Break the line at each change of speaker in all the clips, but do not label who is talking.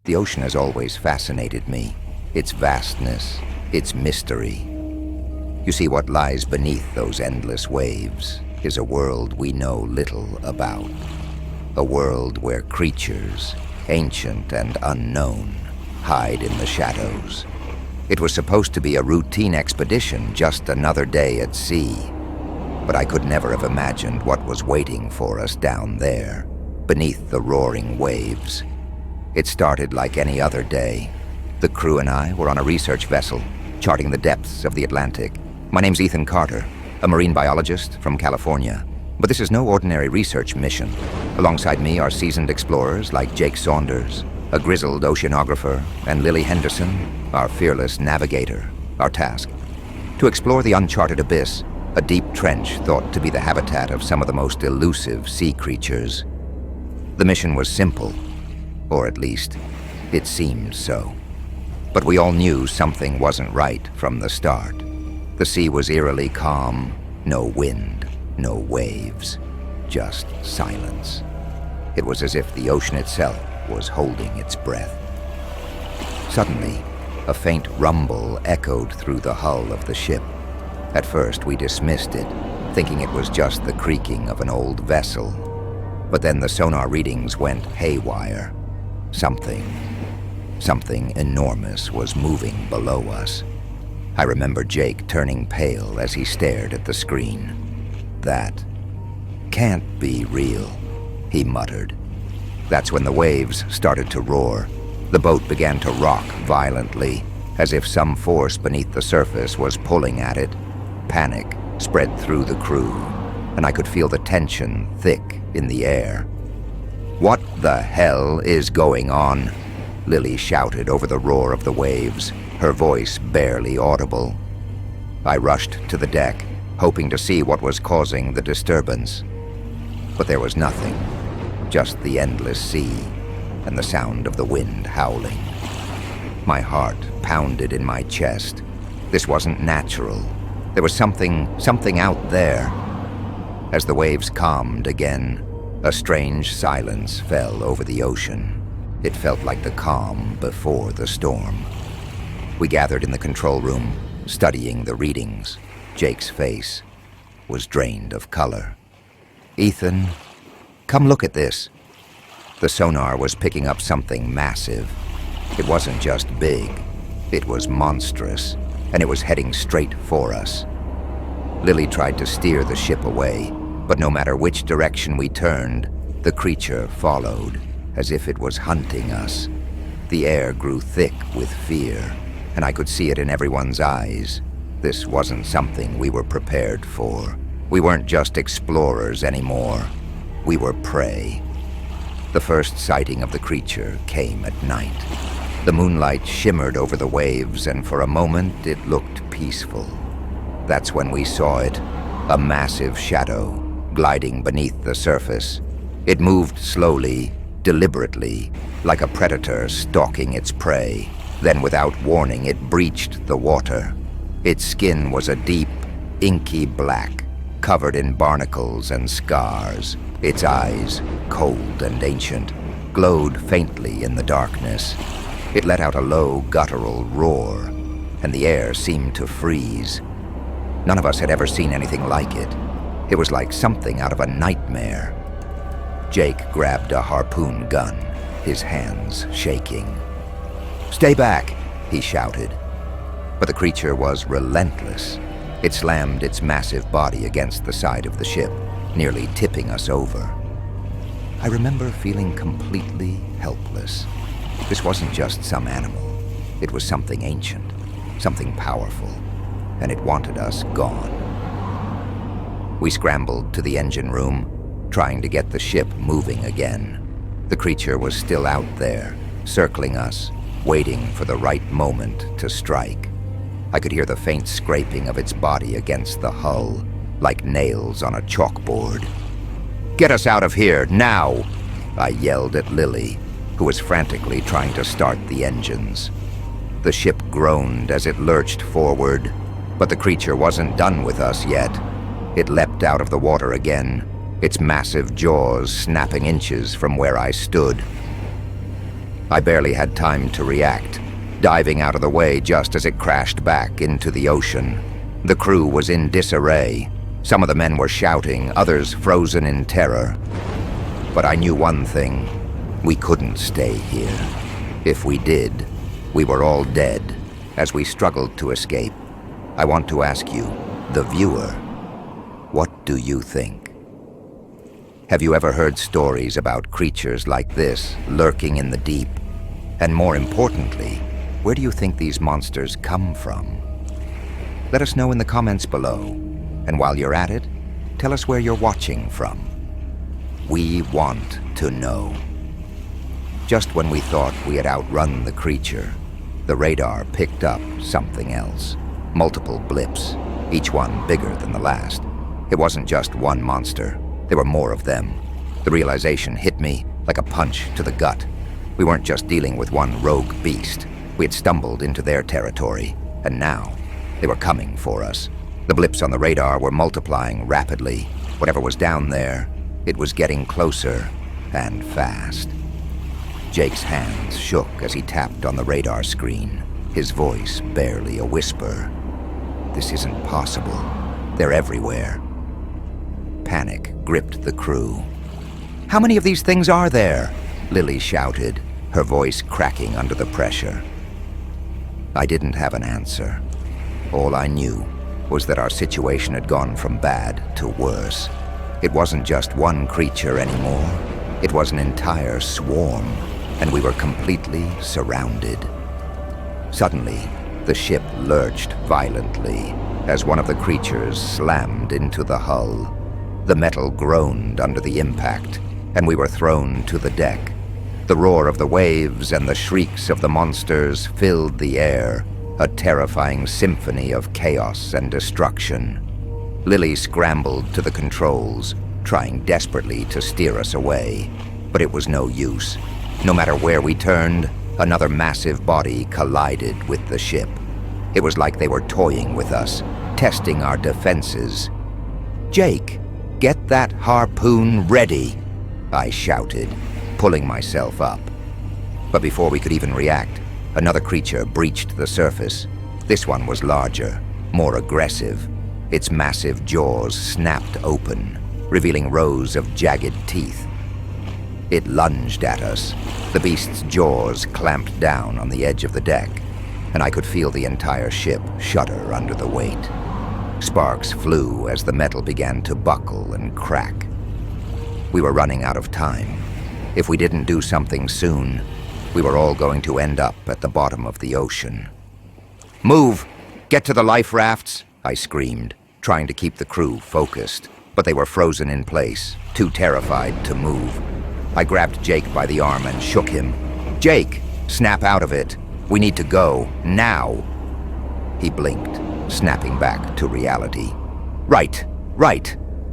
The ocean has always fascinated me. Its vastness, its mystery. You see, what lies beneath those endless waves is a world we know little about. A world where creatures, ancient and unknown, hide in the shadows. It was supposed to be a routine expedition, just another day at sea. But I could never have imagined what was waiting for us down there, beneath the roaring waves. It started like any other day. The crew and I were on a research vessel, charting the depths of the Atlantic. My name's Ethan Carter, a marine biologist from California. But this is no ordinary research mission. Alongside me are seasoned explorers like Jake Saunders, a grizzled oceanographer, and Lily Henderson, our fearless navigator. Our task: to explore the uncharted abyss, a deep trench thought to be the habitat of some of the most elusive sea creatures. The mission was simple, or at least, it seemed so. But we all knew something wasn't right from the start. The sea was eerily calm, no wind, no waves, just silence. It was as if the ocean itself was holding its breath. Suddenly, a faint rumble echoed through the hull of the ship. At first, we dismissed it, thinking it was just the creaking of an old vessel. But then the sonar readings went haywire. Something enormous was moving below us. I remember Jake turning pale as he stared at the screen. "That can't be real," he muttered. That's when the waves started to roar. The boat began to rock violently, as if some force beneath the surface was pulling at it. Panic spread through the crew, and I could feel the tension thick in the air. "What the hell is going on?" Lily shouted over the roar of the waves, her voice barely audible. I rushed to the deck, hoping to see what was causing the disturbance. But there was nothing, just the endless sea and the sound of the wind howling. My heart pounded in my chest. This wasn't natural. There was something out there. As the waves calmed again, a strange silence fell over the ocean. It felt like the calm before the storm. We gathered in the control room, studying the readings. Jake's face was drained of color. "Ethan, come look at this." The sonar was picking up something massive. It wasn't just big, it was monstrous, and it was heading straight for us. Lily tried to steer the ship away, but no matter which direction we turned, the creature followed, as if it was hunting us. The air grew thick with fear, and I could see it in everyone's eyes. This wasn't something we were prepared for. We weren't just explorers anymore. We were prey. The first sighting of the creature came at night. The moonlight shimmered over the waves, and for a moment it looked peaceful. That's when we saw it, a massive shadow, gliding beneath the surface. It moved slowly, deliberately, like a predator stalking its prey. Then, without warning, it breached the water. Its skin was a deep, inky black, covered in barnacles and scars. Its eyes, cold and ancient, glowed faintly in the darkness. It let out a low, guttural roar, and the air seemed to freeze. None of us had ever seen anything like it. It was like something out of a nightmare. Jake grabbed a harpoon gun, his hands shaking. "Stay back," he shouted. But the creature was relentless. It slammed its massive body against the side of the ship, nearly tipping us over. I remember feeling completely helpless. This wasn't just some animal. It was something ancient, something powerful, and it wanted us gone. We scrambled to the engine room, trying to get the ship moving again. The creature was still out there, circling us, waiting for the right moment to strike. I could hear the faint scraping of its body against the hull, like nails on a chalkboard. "Get us out of here, now!" I yelled at Lily, who was frantically trying to start the engines. The ship groaned as it lurched forward, but the creature wasn't done with us yet. It leapt out of the water again, its massive jaws snapping inches from where I stood. I barely had time to react, diving out of the way just as it crashed back into the ocean. The crew was in disarray. Some of the men were shouting, others frozen in terror. But I knew one thing: we couldn't stay here. If we did, we were all dead. As we struggled to escape, I want to ask you, the viewer, what do you think? Have you ever heard stories about creatures like this lurking in the deep? And more importantly, where do you think these monsters come from? Let us know in the comments below. And while you're at it, tell us where you're watching from. We want to know. Just when we thought we had outrun the creature, the radar picked up something else. Multiple blips, each one bigger than the last. It wasn't just one monster. There were more of them. The realization hit me like a punch to the gut. We weren't just dealing with one rogue beast. We had stumbled into their territory, and now they were coming for us. The blips on the radar were multiplying rapidly. Whatever was down there, it was getting closer and fast. Jake's hands shook as he tapped on the radar screen, his voice barely a whisper. This isn't possible. They're everywhere. Panic gripped the crew. "How many of these things are there?" Lily shouted, her voice cracking under the pressure. I didn't have an answer. All I knew was that our situation had gone from bad to worse. It wasn't just one creature anymore. It was an entire swarm, and we were completely surrounded. Suddenly, the ship lurched violently as one of the creatures slammed into the hull. The metal groaned under the impact, and we were thrown to the deck. The roar of the waves and the shrieks of the monsters filled the air, a terrifying symphony of chaos and destruction. Lily scrambled to the controls, trying desperately to steer us away, but it was no use. No matter where we turned, another massive body collided with the ship. It was like they were toying with us, testing our defenses. "Jake, get that harpoon ready," I shouted, pulling myself up. But before we could even react, another creature breached the surface. This one was larger, more aggressive. Its massive jaws snapped open, revealing rows of jagged teeth. It lunged at us. The beast's jaws clamped down on the edge of the deck, and I could feel the entire ship shudder under the weight. Sparks flew as the metal began to buckle and crack. We were running out of time. If we didn't do something soon, we were all going to end up at the bottom of the ocean. "Move! Get to the life rafts!" I screamed, trying to keep the crew focused, but they were frozen in place, too terrified to move. I grabbed Jake by the arm and shook him. "Jake, snap out of it. We need to go, now." He blinked, snapping back to reality. Right.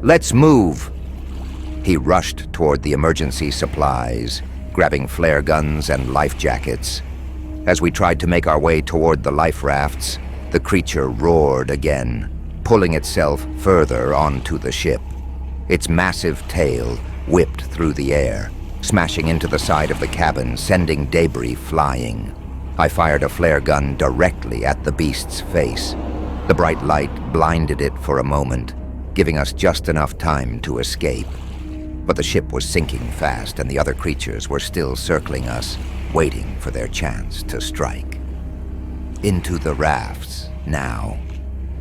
Let's move." He rushed toward the emergency supplies, grabbing flare guns and life jackets. As we tried to make our way toward the life rafts, the creature roared again, pulling itself further onto the ship. Its massive tail whipped through the air, smashing into the side of the cabin, sending debris flying. I fired a flare gun directly at the beast's face. The bright light blinded it for a moment, giving us just enough time to escape. But the ship was sinking fast, and the other creatures were still circling us, waiting for their chance to strike. "Into the rafts, now,"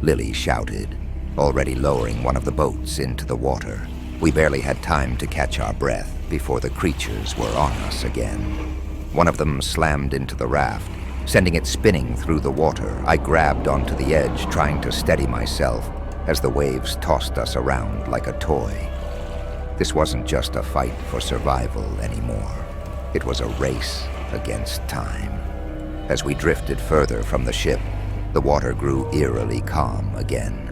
Lily shouted, already lowering one of the boats into the water. We barely had time to catch our breath before the creatures were on us again. One of them slammed into the raft, sending it spinning through the water. I grabbed onto the edge, trying to steady myself as the waves tossed us around like a toy. This wasn't just a fight for survival anymore. It was a race against time. As we drifted further from the ship, the water grew eerily calm again.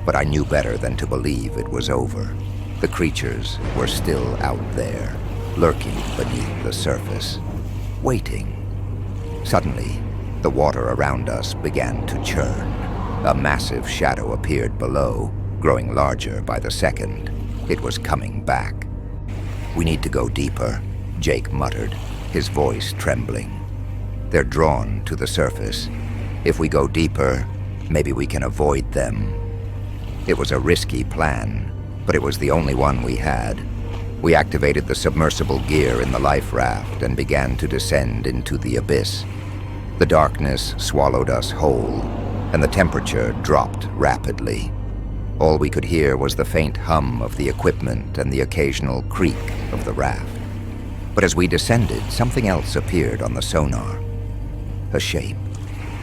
But I knew better than to believe it was over. The creatures were still out there, lurking beneath the surface, waiting. Suddenly, the water around us began to churn. A massive shadow appeared below, growing larger by the second. It was coming back. "We need to go deeper," Jake muttered. his voice trembling. "They're drawn to the surface. If we go deeper, maybe we can avoid them." It was a risky plan, but it was the only one we had. We activated the submersible gear in the life raft and began to descend into the abyss. The darkness swallowed us whole, and the temperature dropped rapidly. All we could hear was the faint hum of the equipment and the occasional creak of the raft. But as we descended, something else appeared on the sonar. A shape,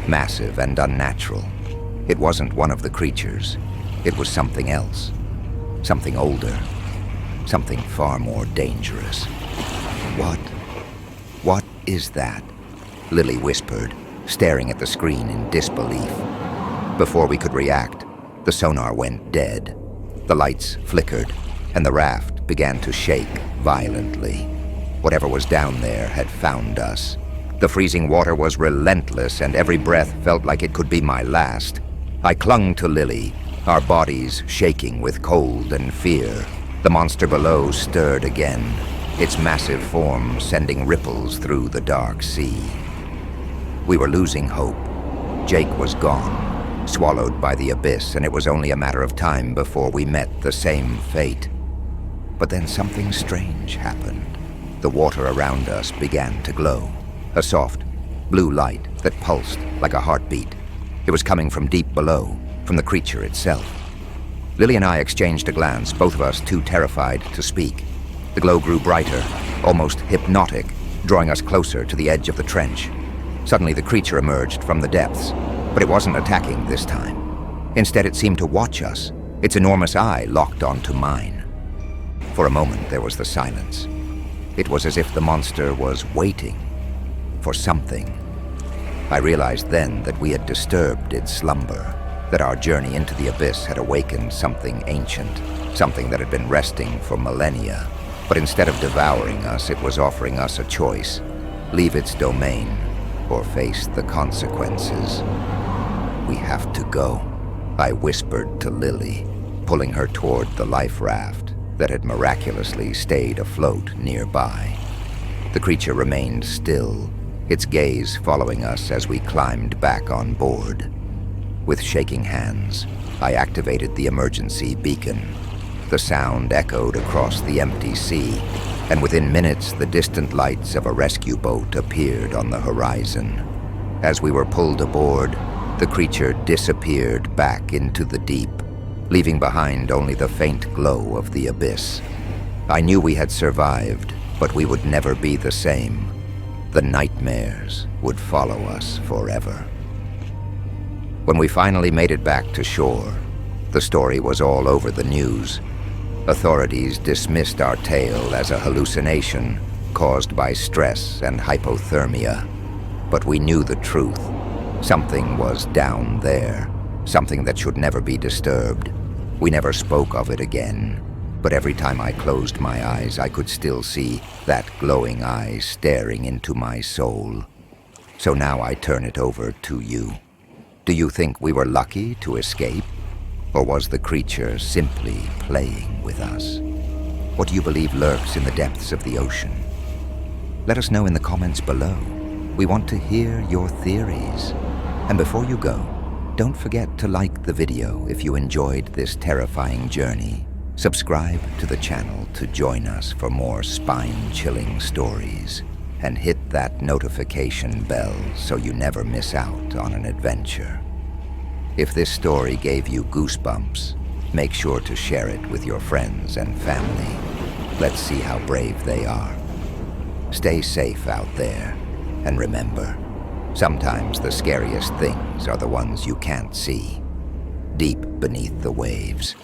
massive and unnatural. It wasn't one of the creatures. It was something else. Something older. Something far more dangerous. What is that?" Lily whispered, staring at the screen in disbelief. Before we could react, the sonar went dead. The lights flickered, and the raft began to shake violently. Whatever was down there had found us. The freezing water was relentless, and every breath felt like it could be my last. I clung to Lily, our bodies shaking with cold and fear. The monster below stirred again, its massive form sending ripples through the dark sea. We were losing hope. Jake was gone, swallowed by the abyss, and it was only a matter of time before we met the same fate. But then something strange happened. The water around us began to glow, a soft, blue light that pulsed like a heartbeat. It was coming from deep below, from the creature itself. Lily and I exchanged a glance, both of us too terrified to speak. The glow grew brighter, almost hypnotic, drawing us closer to the edge of the trench. Suddenly the creature emerged from the depths, but it wasn't attacking this time. Instead, it seemed to watch us, its enormous eye locked onto mine. For a moment, there was the silence. It was as if the monster was waiting for something. I realized then that we had disturbed its slumber, that our journey into the abyss had awakened something ancient, something that had been resting for millennia. But instead of devouring us, it was offering us a choice: leave its domain or face the consequences. "We have to go," I whispered to Lily, pulling her toward the life raft that had miraculously stayed afloat nearby. The creature remained still, its gaze following us as we climbed back on board. With shaking hands, I activated the emergency beacon. The sound echoed across the empty sea, and within minutes the distant lights of a rescue boat appeared on the horizon. As we were pulled aboard, the creature disappeared back into the deep, leaving behind only the faint glow of the abyss. I knew we had survived, but we would never be the same. The nightmares would follow us forever. When we finally made it back to shore, the story was all over the news. Authorities dismissed our tale as a hallucination caused by stress and hypothermia. But we knew the truth. Something was down there, something that should never be disturbed. We never spoke of it again, but every time I closed my eyes, I could still see that glowing eye staring into my soul. So now I turn it over to you. Do you think we were lucky to escape? Or was the creature simply playing with us? What do you believe lurks in the depths of the ocean? Let us know in the comments below. We want to hear your theories. And before you go, don't forget to like the video if you enjoyed this terrifying journey. Subscribe to the channel to join us for more spine-chilling stories. And hit that notification bell so you never miss out on an adventure. If this story gave you goosebumps, make sure to share it with your friends and family. Let's see how brave they are. Stay safe out there, and remember, sometimes the scariest things are the ones you can't see, deep beneath the waves.